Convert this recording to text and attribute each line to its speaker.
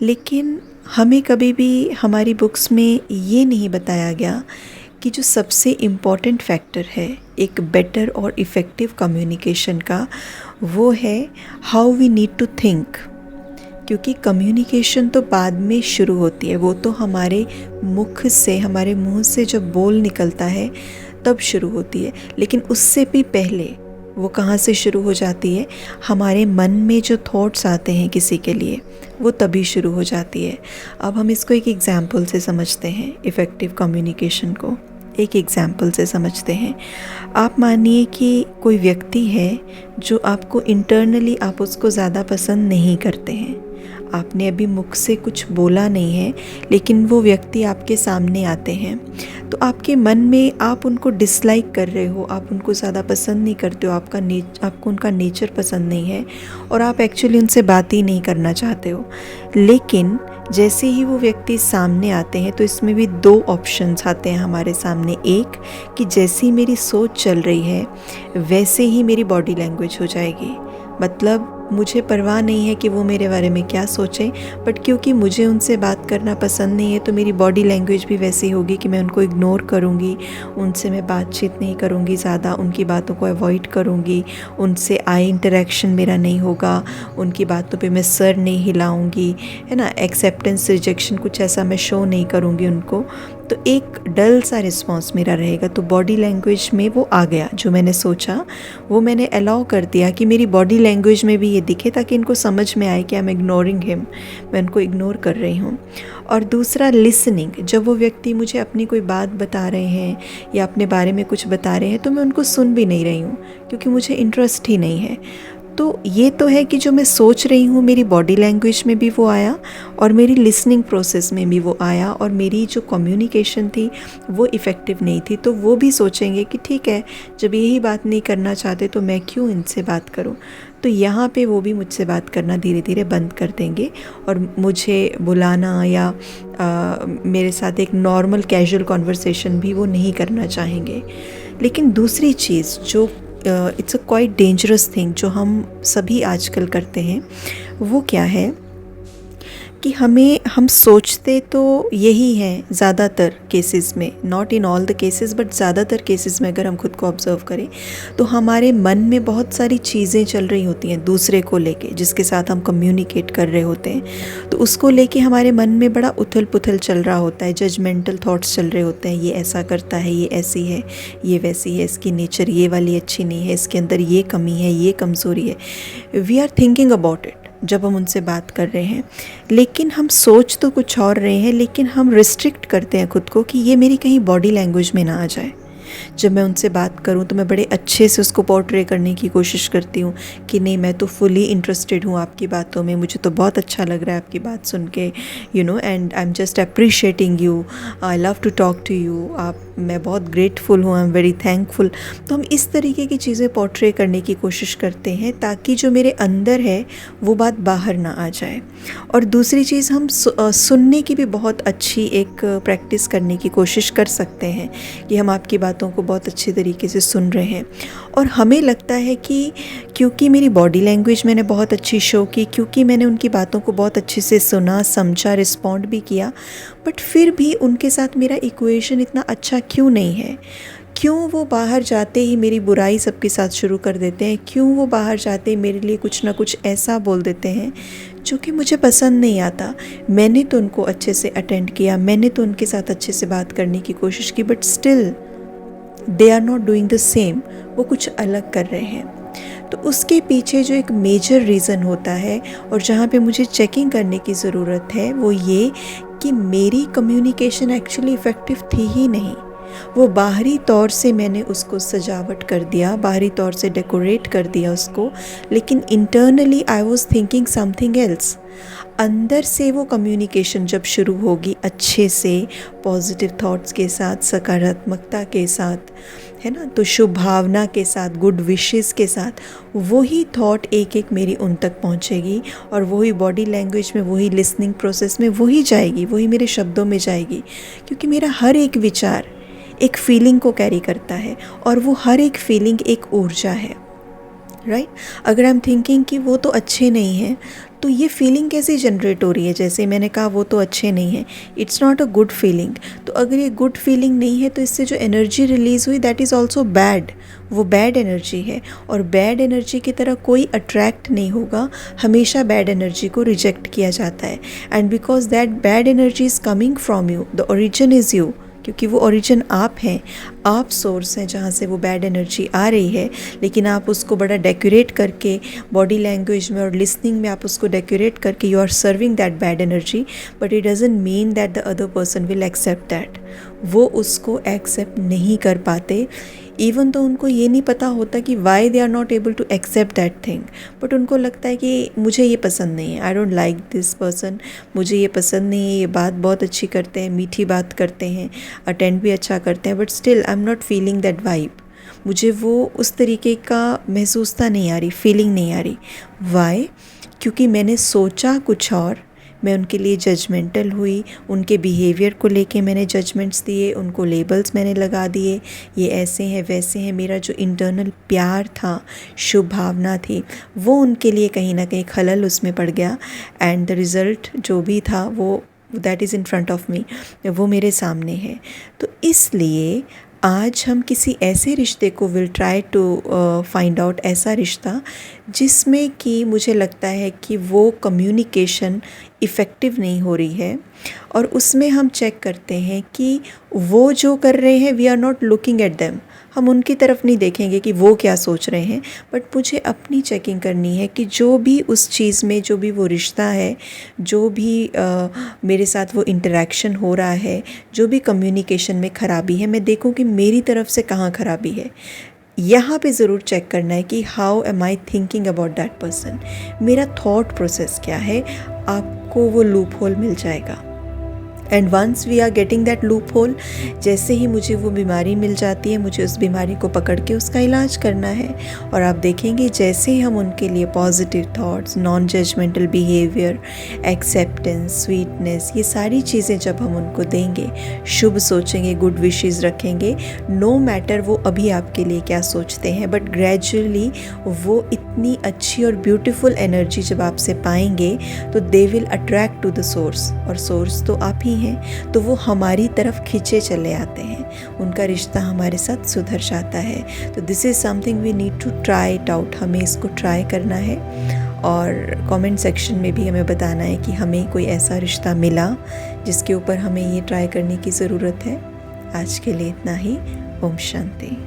Speaker 1: लेकिन हमें कभी भी हमारी बुक्स में ये नहीं बताया गया कि जो सबसे इम्पॉर्टेंट फैक्टर है एक बेटर और इफ़ेक्टिव कम्युनिकेशन का, वो है how we need to think. क्योंकि कम्युनिकेशन तो बाद में शुरू होती है, वो तो हमारे मुख से, हमारे मुंह से जब बोल निकलता है तब शुरू होती है। लेकिन उससे भी पहले वो कहाँ से शुरू हो जाती है, हमारे मन में जो थॉट्स आते हैं किसी के लिए, वो तभी शुरू हो जाती है। अब हम इसको एक एग्जाम्पल से समझते हैं, इफ़ेक्टिव कम्युनिकेशन को एक एग्जाम्पल से समझते हैं। आप मानिए कि कोई व्यक्ति है जो आपको इंटरनली, आप उसको ज़्यादा पसंद नहीं करते हैं, आपने अभी मुख से कुछ बोला नहीं है, लेकिन वो व्यक्ति आपके सामने आते हैं, तो आपके मन में आप उनको डिसलाइक कर रहे हो, आप उनको ज़्यादा पसंद नहीं करते हो, आपको उनका नेचर पसंद नहीं है और आप एक्चुअली उनसे बात ही नहीं करना चाहते हो। लेकिन जैसे ही वो व्यक्ति सामने आते हैं तो इसमें भी दो ऑप्शंस आते हैं हमारे सामने। एक कि जैसी मेरी सोच चल रही है वैसे ही मेरी बॉडी लैंग्वेज हो जाएगी, मतलब मुझे परवाह नहीं है कि वो मेरे बारे में क्या सोचें, बट क्योंकि मुझे उनसे बात करना पसंद नहीं है तो मेरी बॉडी लैंग्वेज भी वैसी होगी कि मैं उनको इग्नोर करूँगी, उनसे मैं बातचीत नहीं करूँगी, ज़्यादा उनकी बातों को अवॉइड करूँगी, उनसे आई इंटरेक्शन मेरा नहीं होगा, उनकी बातों पे मैं सर नहीं हिलाऊँगी, है ना, एक्सेप्टेंस रिजेक्शन कुछ ऐसा मैं शो नहीं करूँगी उनको। तो एक डल सा रिस्पॉन्स मेरा रहेगा। तो बॉडी लैंग्वेज में वो आ गया, जो मैंने सोचा वो मैंने अलाउ कर दिया कि मेरी बॉडी लैंग्वेज में भी ये दिखे, ताकि इनको समझ में आए कि आई एम इग्नोरिंग हिम, मैं उनको इग्नोर कर रही हूँ। और दूसरा लिसनिंग, जब वो व्यक्ति मुझे अपनी कोई बात बता रहे हैं या अपने बारे में कुछ बता रहे हैं तो मैं उनको सुन भी नहीं रही हूँ, क्योंकि मुझे इंटरेस्ट ही नहीं है। तो ये तो है कि जो मैं सोच रही हूँ मेरी बॉडी लैंग्वेज में भी वो आया और मेरी लिसनिंग प्रोसेस में भी वो आया, और मेरी जो कम्युनिकेशन थी वो इफ़ेक्टिव नहीं थी। तो वो भी सोचेंगे कि ठीक है, जब यही बात नहीं करना चाहते तो मैं क्यों इनसे बात करूँ। तो यहाँ पे वो भी मुझसे बात करना धीरे धीरे बंद कर देंगे और मुझे बुलाना या मेरे साथ एक नॉर्मल कैजुअल कॉन्वर्सेशन भी वो नहीं करना चाहेंगे। लेकिन दूसरी चीज़ जो it's a quite dangerous thing जो हम सभी आजकल करते हैं, वो क्या है कि हम सोचते तो यही हैं ज़्यादातर केसेस में, not in all the cases but ज़्यादातर केसेस में अगर हम खुद को ऑब्ज़र्व करें तो हमारे मन में बहुत सारी चीज़ें चल रही होती हैं दूसरे को लेके, जिसके साथ हम कम्युनिकेट कर रहे होते हैं। तो उसको लेके हमारे मन में बड़ा उथल पुथल चल रहा होता है, जजमेंटल थॉट्स चल रहे होते हैं, ये ऐसा करता है, ये ऐसी है, ये वैसी है, इसकी नेचर ये वाली अच्छी नहीं है, इसके अंदर ये कमी है, ये कमज़ोरी है। We are thinking about it जब हम उनसे बात कर रहे हैं, लेकिन हम सोच तो कुछ और रहे हैं, लेकिन हम रिस्ट्रिक्ट करते हैं खुद को कि ये मेरी कहीं बॉडी लैंग्वेज में ना आ जाए। जब मैं उनसे बात करूं तो मैं बड़े अच्छे से उसको पोर्ट्रे करने की कोशिश करती हूँ कि नहीं, मैं तो फुली इंटरेस्टेड हूँ आपकी बातों में, मुझे तो बहुत अच्छा लग रहा है आपकी बात सुन के, you know, and I am just appreciating you, I love to talk to you, मैं बहुत ग्रेटफुल हूँ, आई एम वेरी थैंकफुल। तो हम इस तरीके की चीज़ें पोर्ट्रे करने की कोशिश करते हैं ताकि जो मेरे अंदर है वो बात बाहर ना आ जाए। और दूसरी चीज़, हम सुनने की भी बहुत अच्छी एक प्रैक्टिस करने की कोशिश कर सकते हैं कि हम आपकी बातों को बहुत अच्छे तरीके से सुन रहे हैं, और हमें लगता है कि क्योंकि मेरी बॉडी लैंग्वेज मैंने बहुत अच्छी शो की, क्योंकि मैंने उनकी बातों को बहुत अच्छे से सुना, समझा, रिस्पॉन्ड भी किया, बट फिर भी उनके साथ मेरा इक्वेशन इतना अच्छा क्यों नहीं है। क्यों वो बाहर जाते ही मेरी बुराई सबके साथ शुरू कर देते हैं, क्यों वो बाहर जाते ही मेरे लिए कुछ ना कुछ ऐसा बोल देते हैं जो कि मुझे पसंद नहीं आता। मैंने तो उनको अच्छे से अटेंड किया, मैंने तो उनके साथ अच्छे से बात करने की कोशिश की, but still they are not doing the same, वो कुछ अलग कर रहे हैं। तो उसके पीछे जो एक मेजर रीज़न होता है और जहाँ पे मुझे चेकिंग करने की ज़रूरत है, वो ये कि मेरी कम्युनिकेशन एक्चुअली इफ़ेक्टिव थी ही नहीं। वो बाहरी तौर से मैंने उसको सजावट कर दिया, बाहरी तौर से डेकोरेट कर दिया उसको, लेकिन internally I was thinking something else. अंदर से वो कम्युनिकेशन जब शुरू होगी अच्छे से, पॉजिटिव थॉट्स के साथ, सकारात्मकता के साथ, है ना, तो शुभ भावना के साथ, गुड विशेस के साथ, वही थॉट एक एक मेरी उन तक पहुंचेगी और वही बॉडी लैंग्वेज में, वही लिसनिंग प्रोसेस में वही जाएगी, वही मेरे शब्दों में जाएगी। क्योंकि मेरा हर एक विचार एक फीलिंग को कैरी करता है और वो हर एक फीलिंग एक ऊर्जा है, राइट। अगर आई एम थिंकिंग कि वो तो अच्छे नहीं हैं, तो ये फीलिंग कैसे जनरेट हो रही है? जैसे मैंने कहा वो तो अच्छे नहीं हैं, it's not a good feeling. तो अगर ये गुड फीलिंग नहीं है तो इससे जो एनर्जी रिलीज़ हुई दैट इज़ ऑल्सो बैड, वो बैड एनर्जी है। और बैड एनर्जी की तरह कोई अट्रैक्ट नहीं होगा, हमेशा बैड एनर्जी को रिजेक्ट किया जाता है। And because that bad energy is coming from you, the origin is you, क्योंकि वो ओरिजिन आप हैं, आप सोर्स हैं जहाँ से वो बैड एनर्जी आ रही है। लेकिन आप उसको बड़ा डेकोरेट करके, बॉडी लैंग्वेज में और लिसनिंग में आप उसको डेकोरेट करके you are serving that bad energy, but it doesn't mean that the other person will accept that. वो उसको एक्सेप्ट नहीं कर पाते, इवन तो उनको ये नहीं पता होता कि why they are not able to accept that thing, but उनको लगता है कि मुझे ये पसंद नहीं है, I don't like this person, मुझे ये पसंद नहीं है, ये बात बहुत अच्छी करते हैं, मीठी बात करते हैं, अटेंड भी अच्छा करते हैं, but still I am not feeling that vibe, मुझे वो उस तरीके का महसूसता नहीं आ रही, फीलिंग नहीं आ रही। वाई? क्योंकि मैंने सोचा कुछ और, मैं उनके लिए जजमेंटल हुई, उनके बिहेवियर को लेके मैंने जजमेंट्स दिए, उनको लेबल्स मैंने लगा दिए, ये ऐसे हैं वैसे हैं। मेरा जो इंटरनल प्यार था, शुभ भावना थी, वो उनके लिए कहीं ना कहीं खलल उसमें पड़ गया। एंड द रिज़ल्ट जो भी था वो that is in front of me, वो मेरे सामने है। तो इसलिए आज हम किसी ऐसे रिश्ते को will try to find out, ऐसा रिश्ता जिसमें कि मुझे लगता है कि वो कम्युनिकेशन इफ़ेक्टिव नहीं हो रही है, और उसमें हम चेक करते हैं कि वो जो कर रहे हैं we are not looking at them, हम उनकी तरफ नहीं देखेंगे कि वो क्या सोच रहे हैं, बट मुझे अपनी चेकिंग करनी है कि जो भी उस चीज़ में, जो भी वो रिश्ता है, जो भी मेरे साथ वो इंटरेक्शन हो रहा है, जो भी कम्युनिकेशन में ख़राबी है, मैं देखूं कि मेरी तरफ से कहाँ ख़राबी है। यहाँ पे ज़रूर चेक करना है कि how am I thinking about that person, मेरा थॉट प्रोसेस क्या है। आपको वो लूप होल मिल जाएगा। And once we are getting that loophole, जैसे ही मुझे वो बीमारी मिल जाती है, मुझे उस बीमारी को पकड़ के उसका इलाज करना है। और आप देखेंगे जैसे ही हम उनके लिए positive thoughts, non judgmental behaviour, acceptance, sweetness, ये सारी चीज़ें जब हम उनको देंगे, शुभ सोचेंगे, गुड विशेज़ रखेंगे, नो मैटर वो अभी आपके लिए क्या सोचते हैं, बट ग्रेजुअली वो इतनी अच्छी और ब्यूटीफुल एनर्जी जब आपसे पाएंगे तो they will attract to the source, और सोर्स तो आप ही हैं, तो वो हमारी तरफ खींचे चले आते हैं, उनका रिश्ता हमारे साथ सुधर जाता है। तो this is something we need to try it out, हमें इसको ट्राई करना है। और कमेंट सेक्शन में भी हमें बताना है कि हमें कोई ऐसा रिश्ता मिला जिसके ऊपर हमें ये ट्राई करने की ज़रूरत है। आज के लिए इतना ही। ओम शांति।